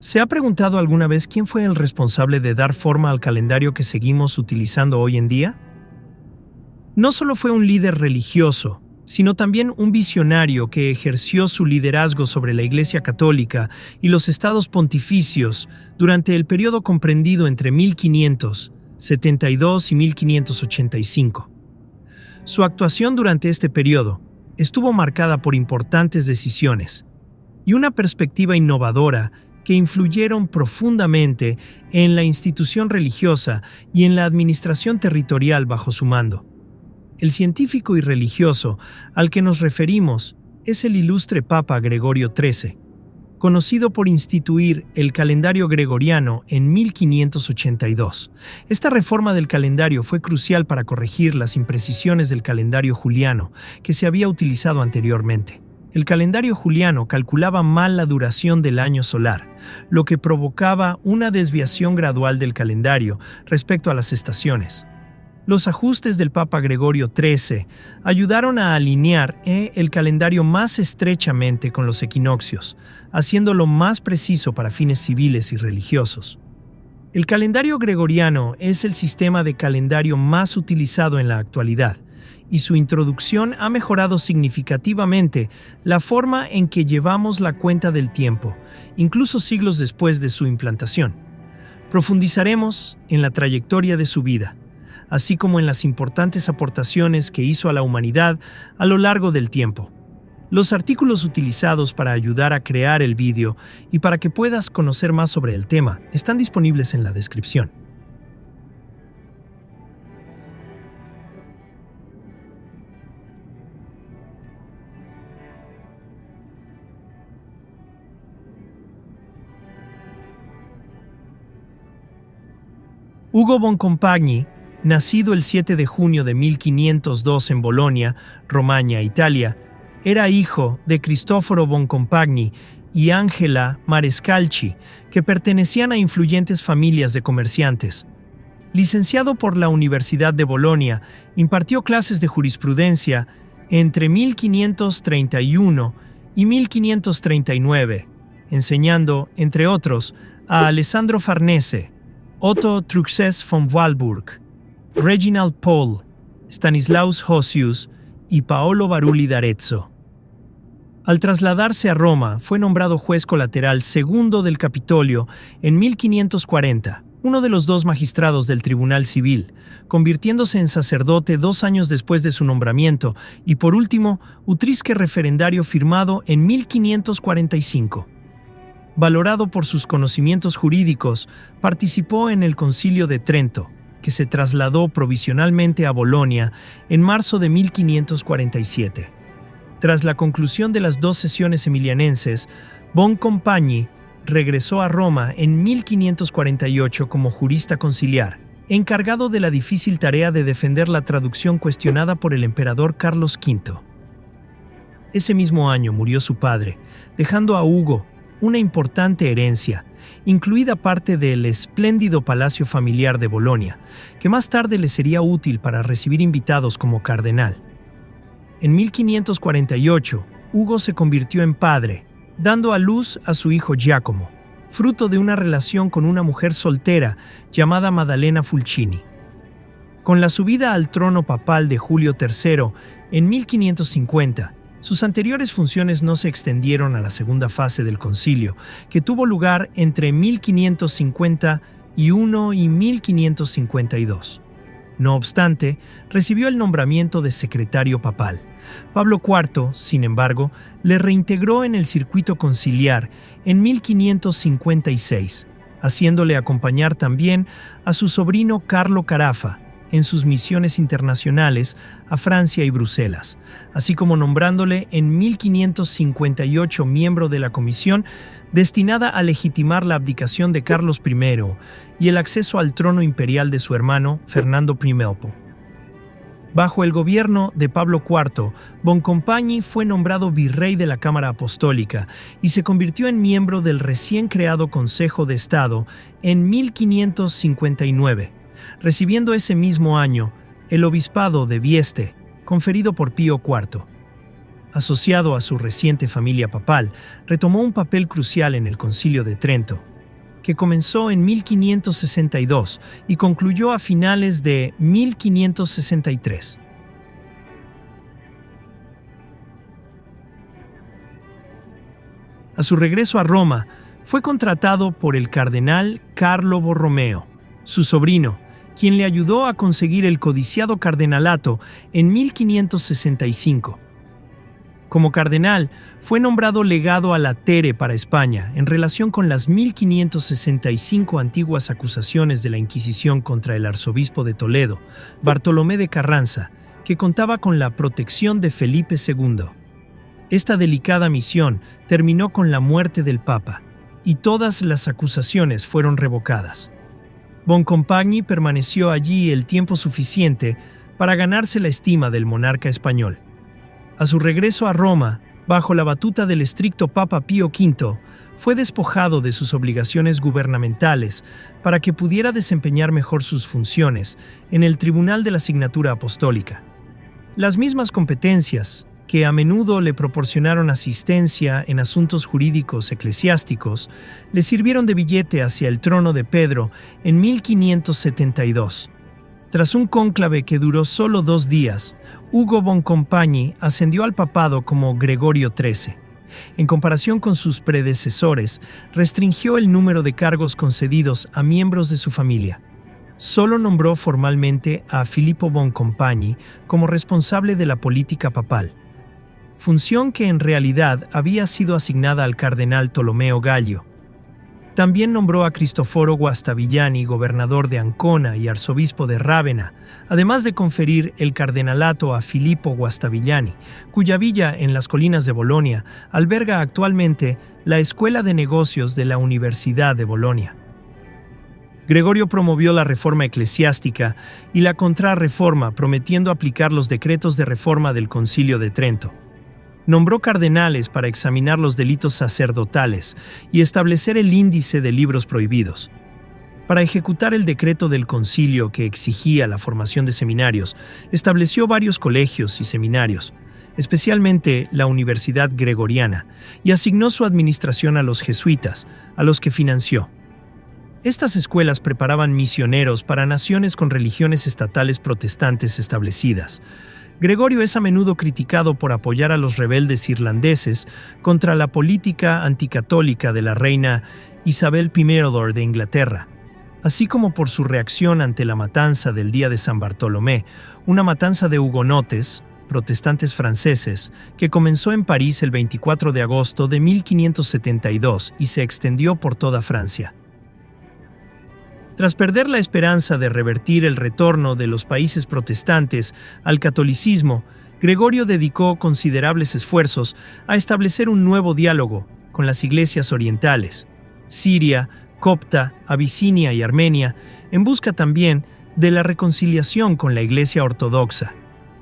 ¿Se ha preguntado alguna vez quién fue el responsable de dar forma al calendario que seguimos utilizando hoy en día? No solo fue un líder religioso, sino también un visionario que ejerció su liderazgo sobre la Iglesia Católica y los estados pontificios durante el periodo comprendido entre 1572 y 1585. Su actuación durante este periodo estuvo marcada por importantes decisiones y una perspectiva innovadora que influyeron profundamente en la institución religiosa y en la administración territorial bajo su mando. El científico y religioso al que nos referimos es el ilustre Papa Gregorio XIII, conocido por instituir el calendario gregoriano en 1582. Esta reforma del calendario fue crucial para corregir las imprecisiones del calendario juliano que se había utilizado anteriormente. El calendario juliano calculaba mal la duración del año solar, lo que provocaba una desviación gradual del calendario respecto a las estaciones. Los ajustes del Papa Gregorio XIII ayudaron a alinear el calendario más estrechamente con los equinoccios, haciéndolo más preciso para fines civiles y religiosos. El calendario gregoriano es el sistema de calendario más utilizado en la actualidad, y su introducción ha mejorado significativamente la forma en que llevamos la cuenta del tiempo, incluso siglos después de su implantación. Profundizaremos en la trayectoria de su vida, así como en las importantes aportaciones que hizo a la humanidad a lo largo del tiempo. Los artículos utilizados para ayudar a crear el vídeo y para que puedas conocer más sobre el tema están disponibles en la descripción. Ugo Boncompagni, nacido el 7 de junio de 1502 en Bolonia, Romaña, Italia, era hijo de Cristoforo Boncompagni y Angela Marescalchi, que pertenecían a influyentes familias de comerciantes. Licenciado por la Universidad de Bolonia, impartió clases de jurisprudencia entre 1531 y 1539, enseñando, entre otros, a Alessandro Farnese, Otto Truchsess von Walburg, Reginald Pole, Stanislaus Hosius y Paolo Barulli d'Arezzo. Al trasladarse a Roma, fue nombrado juez colateral segundo del Capitolio en 1540, uno de los dos magistrados del Tribunal Civil, convirtiéndose en sacerdote 2 años después de su nombramiento y, por último, utrisque referendario firmado en 1545. Valorado por sus conocimientos jurídicos, participó en el Concilio de Trento, que se trasladó provisionalmente a Bolonia en marzo de 1547. Tras la conclusión de las 2 sesiones emilianenses, Boncompagni regresó a Roma en 1548 como jurista conciliar, encargado de la difícil tarea de defender la traducción cuestionada por el emperador Carlos V. Ese mismo año murió su padre, dejando a Ugo una importante herencia, incluida parte del espléndido palacio familiar de Bolonia, que más tarde le sería útil para recibir invitados como cardenal. En 1548, Ugo se convirtió en padre, dando a luz a su hijo Giacomo, fruto de una relación con una mujer soltera llamada Maddalena Fulcini. Con la subida al trono papal de Julio III en 1550, sus anteriores funciones no se extendieron a la segunda fase del concilio, que tuvo lugar entre 1551 y 1552. No obstante, recibió el nombramiento de secretario papal. Pablo IV, sin embargo, le reintegró en el circuito conciliar en 1556, haciéndole acompañar también a su sobrino Carlo Carafa en sus misiones internacionales a Francia y Bruselas, así como nombrándole en 1558 miembro de la comisión destinada a legitimar la abdicación de Carlos I y el acceso al trono imperial de su hermano Fernando I. Bajo el gobierno de Pablo IV, Boncompagni fue nombrado virrey de la Cámara Apostólica y se convirtió en miembro del recién creado Consejo de Estado en 1559, recibiendo ese mismo año el obispado de Vieste, conferido por Pío IV. Asociado a su reciente familia papal, retomó un papel crucial en el Concilio de Trento, que comenzó en 1562 y concluyó a finales de 1563. A su regreso a Roma, fue contratado por el cardenal Carlo Borromeo, su sobrino, quien le ayudó a conseguir el codiciado cardenalato en 1565. Como cardenal, fue nombrado legado a Latere para España en relación con las 1565 antiguas acusaciones de la Inquisición contra el arzobispo de Toledo, Bartolomé de Carranza, que contaba con la protección de Felipe II. Esta delicada misión terminó con la muerte del Papa, y todas las acusaciones fueron revocadas. Boncompagni permaneció allí el tiempo suficiente para ganarse la estima del monarca español. A su regreso a Roma, bajo la batuta del estricto Papa Pío V, fue despojado de sus obligaciones gubernamentales para que pudiera desempeñar mejor sus funciones en el Tribunal de la Signatura Apostólica. Las mismas competencias, que a menudo le proporcionaron asistencia en asuntos jurídicos eclesiásticos, le sirvieron de billete hacia el trono de Pedro en 1572. Tras un cónclave que duró solo 2 días, Ugo Boncompagni ascendió al papado como Gregorio XIII. En comparación con sus predecesores, restringió el número de cargos concedidos a miembros de su familia. Solo nombró formalmente a Filippo Boncompagni como responsable de la política papal, función que en realidad había sido asignada al cardenal Tolomeo Gallio. También nombró a Cristoforo Guastavillani gobernador de Ancona y arzobispo de Rávena, además de conferir el cardenalato a Filippo Guastavillani, cuya villa en las colinas de Bolonia alberga actualmente la Escuela de Negocios de la Universidad de Bolonia. Gregorio promovió la reforma eclesiástica y la contrarreforma, prometiendo aplicar los decretos de reforma del Concilio de Trento. Nombró cardenales para examinar los delitos sacerdotales y establecer el índice de libros prohibidos. Para ejecutar el decreto del concilio que exigía la formación de seminarios, estableció varios colegios y seminarios, especialmente la Universidad Gregoriana, y asignó su administración a los jesuitas, a los que financió. Estas escuelas preparaban misioneros para naciones con religiones estatales protestantes establecidas. Gregorio es a menudo criticado por apoyar a los rebeldes irlandeses contra la política anticatólica de la reina Isabel I de Inglaterra, así como por su reacción ante la matanza del Día de San Bartolomé, una matanza de hugonotes, protestantes franceses, que comenzó en París el 24 de agosto de 1572 y se extendió por toda Francia. Tras perder la esperanza de revertir el retorno de los países protestantes al catolicismo, Gregorio dedicó considerables esfuerzos a establecer un nuevo diálogo con las iglesias orientales, Siria, Copta, Abisinia y Armenia, en busca también de la reconciliación con la Iglesia ortodoxa.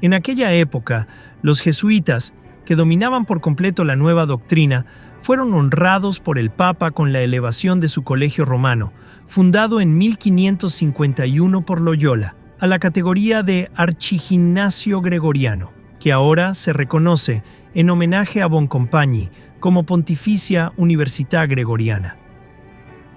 En aquella época, los jesuitas, que dominaban por completo la nueva doctrina, fueron honrados por el Papa con la elevación de su colegio romano, fundado en 1551 por Loyola, a la categoría de archigimnasio gregoriano, que ahora se reconoce en homenaje a Boncompagni como Pontificia Università Gregoriana.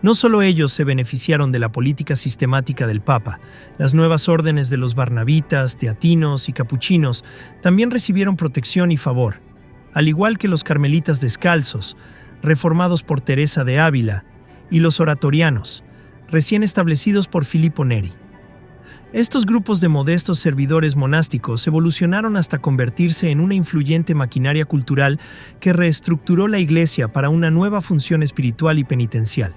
No solo ellos se beneficiaron de la política sistemática del Papa, las nuevas órdenes de los barnabitas, teatinos y capuchinos también recibieron protección y favor, al igual que los carmelitas descalzos, reformados por Teresa de Ávila, y los oratorianos, recién establecidos por Filippo Neri. Estos grupos de modestos servidores monásticos evolucionaron hasta convertirse en una influyente maquinaria cultural que reestructuró la Iglesia para una nueva función espiritual y penitencial.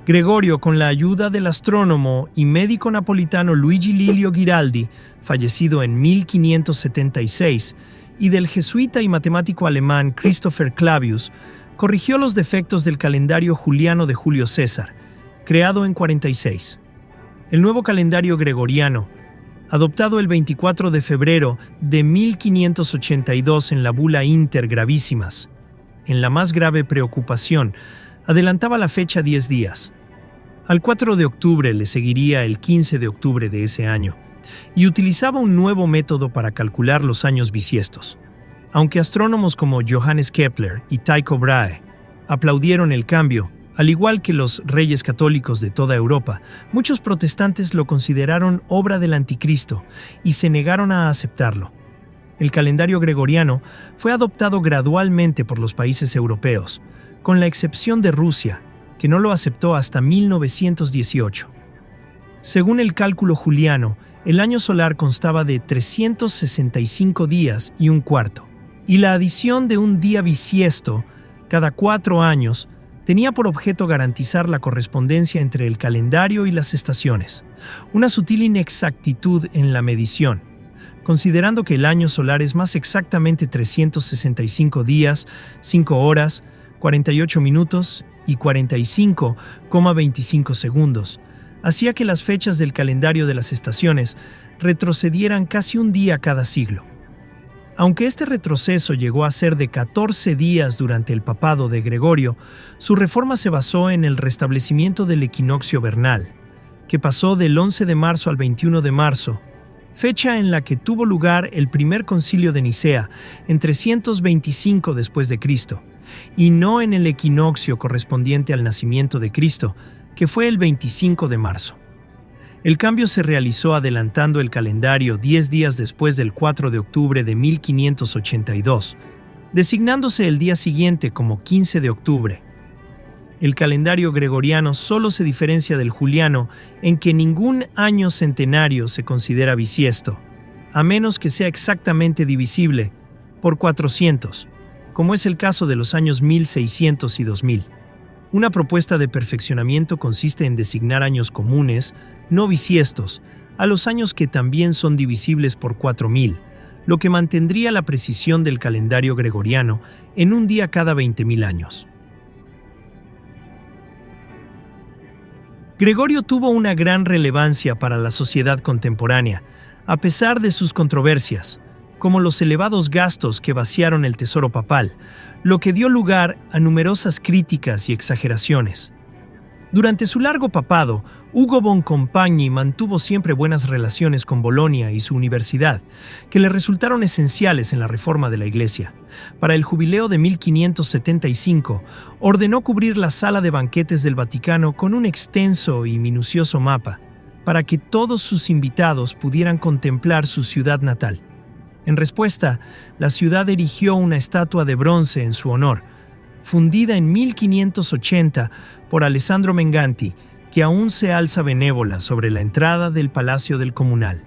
Gregorio, con la ayuda del astrónomo y médico napolitano Luigi Lilio Giraldi, fallecido en 1576, y del jesuita y matemático alemán Christopher Clavius, corrigió los defectos del calendario juliano de Julio César, creado en 46. El nuevo calendario gregoriano, adoptado el 24 de febrero de 1582 en la bula Inter Gravissimas, en la más grave preocupación, adelantaba la fecha 10 días. Al 4 de octubre le seguiría el 15 de octubre de ese año, y utilizaba un nuevo método para calcular los años bisiestos. Aunque astrónomos como Johannes Kepler y Tycho Brahe aplaudieron el cambio, al igual que los reyes católicos de toda Europa, muchos protestantes lo consideraron obra del anticristo y se negaron a aceptarlo. El calendario gregoriano fue adoptado gradualmente por los países europeos, con la excepción de Rusia, que no lo aceptó hasta 1918. Según el cálculo juliano, el año solar constaba de 365 días y un cuarto, y la adición de un día bisiesto cada 4 años tenía por objeto garantizar la correspondencia entre el calendario y las estaciones, una sutil inexactitud en la medición, considerando que el año solar es más exactamente 365 días, 5 horas, 48 minutos y 45,25 segundos, hacía que las fechas del calendario de las estaciones retrocedieran casi un día cada siglo. Aunque este retroceso llegó a ser de 14 días durante el papado de Gregorio, su reforma se basó en el restablecimiento del equinoccio vernal, que pasó del 11 de marzo al 21 de marzo, fecha en la que tuvo lugar el primer concilio de Nicea en 325 después de Cristo, y no en el equinoccio correspondiente al nacimiento de Cristo, que fue el 25 de marzo. El cambio se realizó adelantando el calendario 10 días después del 4 de octubre de 1582, designándose el día siguiente como 15 de octubre. El calendario gregoriano solo se diferencia del juliano en que ningún año centenario se considera bisiesto, a menos que sea exactamente divisible por 400, como es el caso de los años 1600 y 2000. Una propuesta de perfeccionamiento consiste en designar años comunes, no bisiestos, a los años que también son divisibles por 4000, lo que mantendría la precisión del calendario gregoriano en un día cada 20.000 años. Gregorio tuvo una gran relevancia para la sociedad contemporánea, a pesar de sus controversias, como los elevados gastos que vaciaron el tesoro papal, lo que dio lugar a numerosas críticas y exageraciones. Durante su largo papado, Ugo von Compagni mantuvo siempre buenas relaciones con Bolonia y su universidad, que le resultaron esenciales en la reforma de la Iglesia. Para el jubileo de 1575, ordenó cubrir la sala de banquetes del Vaticano con un extenso y minucioso mapa, para que todos sus invitados pudieran contemplar su ciudad natal. En respuesta, la ciudad erigió una estatua de bronce en su honor, fundida en 1580 por Alessandro Menganti, que aún se alza benévola sobre la entrada del Palacio del Comunal.